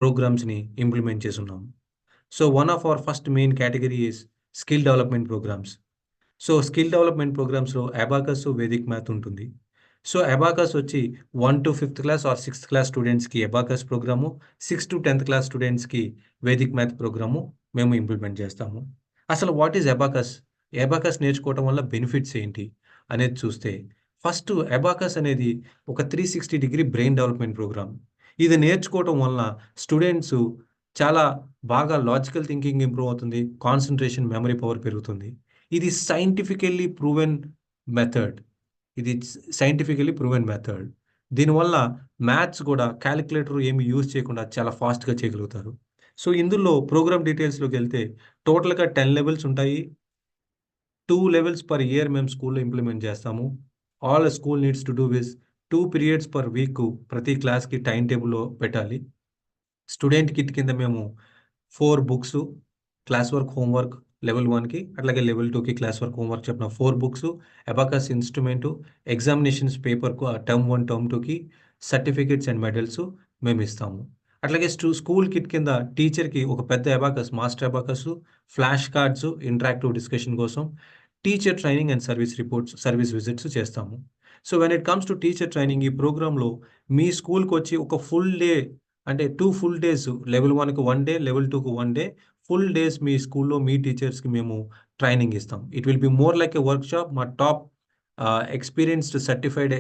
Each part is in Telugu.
ప్రోగ్రామ్స్‌ని ఇంప్లిమెంట్ చేసున్నాం. So, one of our first main category is skill development programs. So, skill development ప్రోగ్రామ్స్‌లో అబాకస్, వేదిక్ మ్యాథ్ ఉంటుంది. సో, అబాకస్ వచ్చి 1-5థ్ క్లాస్ ఆర్ 6థ్ క్లాస్ స్టూడెంట్స్‌కి అబాకస్ ప్రోగ్రాము, 6-10థ్ క్లాస్ స్టూడెంట్స్‌కి వేదిక్ మ్యాథ్ ప్రోగ్రాము మేము ఇంప్లిమెంట్ చేస్తాము. అసలు వాట్ ఈస్ అబాకస్? అబాకస్ నేర్చుకోవటం వల్ల బెనిఫిట్స్ ఏంటి? అనేది చూస్తే, ఫస్ట్ అబాకస్ అనేది ఒక 360 డిగ్రీ బ్రెయిన్ డెవలప్‌మెంట్ ప్రోగ్రామ్. ఇది నేర్చుకోవటం వలన స్టూడెంట్సు చాలా బాగా లాజికల్ థింకింగ్ ఇంప్రూవ్ అవుతుంది. కాన్సంట్రేషన్, మెమరీ పవర్ పెరుగుతుంది. ఇది సైంటిఫికల్లీ ప్రూవెన్ మెథడ్. ఇది సైంటిఫికల్లీ ప్రూవెన్ మెథడ్. దీనివల్ల మ్యాథ్స్ గూడా కాలిక్యులేటర్ ఏమి యూజ్ చేయకుండా చాలా ఫాస్ట్‌గా చేయగలుగుతారు. సో, ఇందులో ప్రోగ్రామ్ డీటెయిల్స్‌లోకెళ్తే టోటల్‌గా 10 లెవెల్స్ ఉంటాయి. 2 లెవెల్స్ పర్ ఇయర్ మేము స్కూల్‌లో ఇంప్లిమెంట్ చేస్తాము. All school needs to do with 2 periods per week ప్రతి క్లాస్‌కి టైమ్ టేబుల్‌లో పెట్టాలి. స్టూడెంట్ కిట్ కింద మేము 4 books, class work, homework level 1కి, అట్లాగే లెవెల్ 2కి క్లాస్ వర్క్, హోంవర్క్ చెప్పిన 4 బుక్సు, అబాకస్ ఇన్‌స్ట్రుమెంటు, ఎగ్జామినేషన్స్ పేపర్‌కు టర్మ్ 1, టర్మ్ 2కి సర్టిఫికేట్స్ అండ్ మెడల్సు మేమిస్తాము. అట్లాగే స్కూల్ కిట్ కింద టీచర్‌కి ఒక పెద్ద abacus, master abacus, flash cards, interactive discussion కోసం, teacher training and service visits చేస్తాము. So, when it comes to teacher training ఈ ప్రోగ్రామ్‌లో మీ స్కూల్‌కొచ్చి ఒక ఫుల్ డే అంటే 2 ఫుల్ డేస్ లెవెల్ 1కి 1 డే, లెవెల్ 2కి 1 డే ఫుల్ డేస్ మీ స్కూల్‌లో మీ టీచర్స్‌కి మేము ట్రైనింగ్ ఇస్తాం. It will be more like a workshop. మా టాప్ ఎక్స్‌పీరియన్స్డ్ సర్టిఫైడ్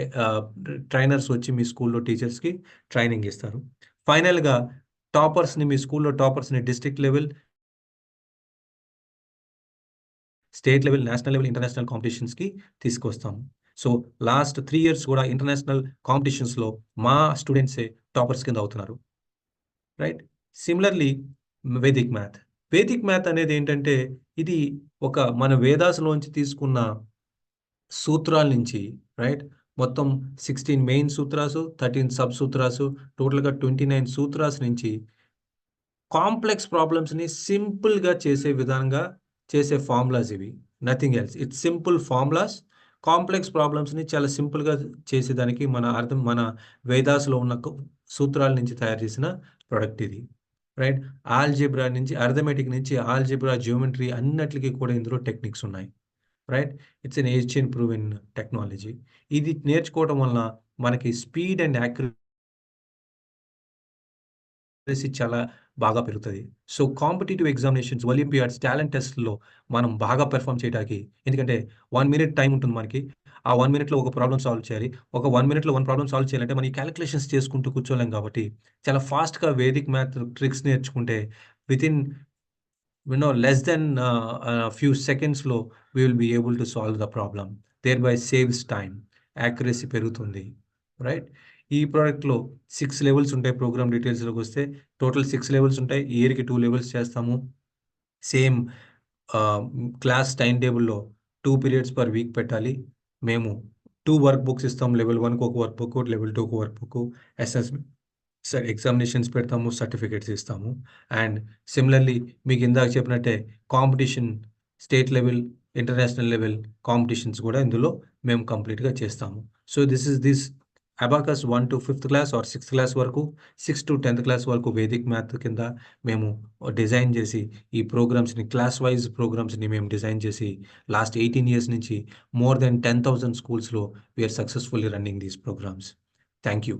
ట్రైనర్స్ వచ్చి మీ స్కూల్‌లో టీచర్స్‌కి ట్రైనింగ్ ఇస్తారు. ఫైనల్‌గా మీ స్కూల్‌లో టాపర్స్‌ని district level, state level, national level, international కాంపిటీషన్స్‌కి తీసుకొస్తాము. సో, లాస్ట్ 3 ఇయర్స్ కూడా ఇంటర్నేషనల్ కాంపిటీషన్స్‌లో మా స్టూడెంట్సే టాపర్స్ కింద అవుతున్నారు. Right. Similarly Vedic math. Vedic math అనేదేంటంటే, ఇది ఒక మన వేదాస్‌లోంచి తీసుకున్న సూత్రాల నుంచి రైట్. మొత్తం 16 మెయిన్ సూత్రాసు, 13 సబ్ సూత్రాసు, టోటల్‌గా 29 సూత్రాస్ నుంచి కాంప్లెక్స్ ప్రాబ్లమ్స్‌ని సింపుల్‌గా చేసే విధంగా చేసే ఫార్ములాస్ ఇవి. Nothing else. It's simple formulas. Complex ప్రాబ్లమ్స్‌ని చాలా సింపుల్‌గా చేసేదానికి మన వేదాస్‌లో ఉన్న సూత్రాల నుంచి తయారు చేసిన ప్రొడక్ట్ ఇది. రైట్. ఆల్జీబ్రా నుంచి అర్థమెటిక్ నుంచి ఆల్జీబ్రా, జియోమెట్రీ అన్నట్లికి కూడా ఇందులో టెక్నిక్స్ ఉన్నాయి. Right. It's an ancient proven technology. ఇది నేర్చుకోవడం వలన మనకి స్పీడ్ అండ్ యాక్యురసీ చాలా బాగా పెరుగుతది. So, competitive examinations, Olympiads, talent టెస్ట్‌లో మనం బాగా పెర్ఫార్మ్ చేయటానికి ఎందుకంటే 1 మినిట్ టైమ్ ఉంటుంది మనకి. ఆ 1 మినిట్‌లో ఒక ప్రాబ్లమ్ సాల్వ్ చేయాలి. ఒక 1 మినిట్‌లో 1 ప్రాబ్లమ్ సాల్వ్ చేయాలంటే మనం ఈ కాలిక్యులేషన్స్ చేసుకుంటూ కూర్చోలేం కాబట్టి చాలా ఫాస్ట్‌గా వేదిక్ మ్యాథ్ ట్రిక్స్ నేర్చుకుంటే within less than few secondsలో we will be able to solve the problem. Thereby saves time. Accuracy పెరుగుతుంది. రైట్. ఈ ప్రొడక్ట్‌లో 6 లెవెల్స్ ఉంటాయి. ప్రోగ్రామ్ డీటెయిల్స్‌లోకొస్తే టోటల్ 6 లెవెల్స్ ఉంటాయి. ఇయర్‌కి 2 లెవెల్స్ చేస్తాము. సేమ్ క్లాస్ టైమ్ టేబుల్‌లో 2 పీరియడ్స్ పర్ వీక్ పెట్టాలి. మేము 2 వర్క్ బుక్స్ ఇస్తాం. లెవెల్ 1కి ఒక వర్క్ బుక్, లెవెల్ 2కి వర్క్ బుక్, ఎగ్జామినేషన్స్ పెడతాము, సర్టిఫికేట్స్ ఇస్తాము. అండ్ సిమిలర్‌లీ మీకిందాక చెప్పినట్టే competition, state level, international level competitions గూడా ఇందులో మేము కంప్లీట్‌గా చేస్తాము. సో, దిస్ అబాకస్ 1-5థ్ క్లాస్ ఆర్ 6థ్ క్లాస్ వరకు, 6-10థ్ క్లాస్ వరకు వేదిక్ మ్యాథ్ కింద మేము డిజైన్ జేసి ఈ క్లాస్ వైస్ ప్రోగ్రామ్స్‌ని మేము డిజైన్ చేసి లాస్ట్ 18 ఇయర్స్ నుంచి మోర్ దెన్ 10,000 స్కూల్స్‌లో we are successfully running these programs. Thank you.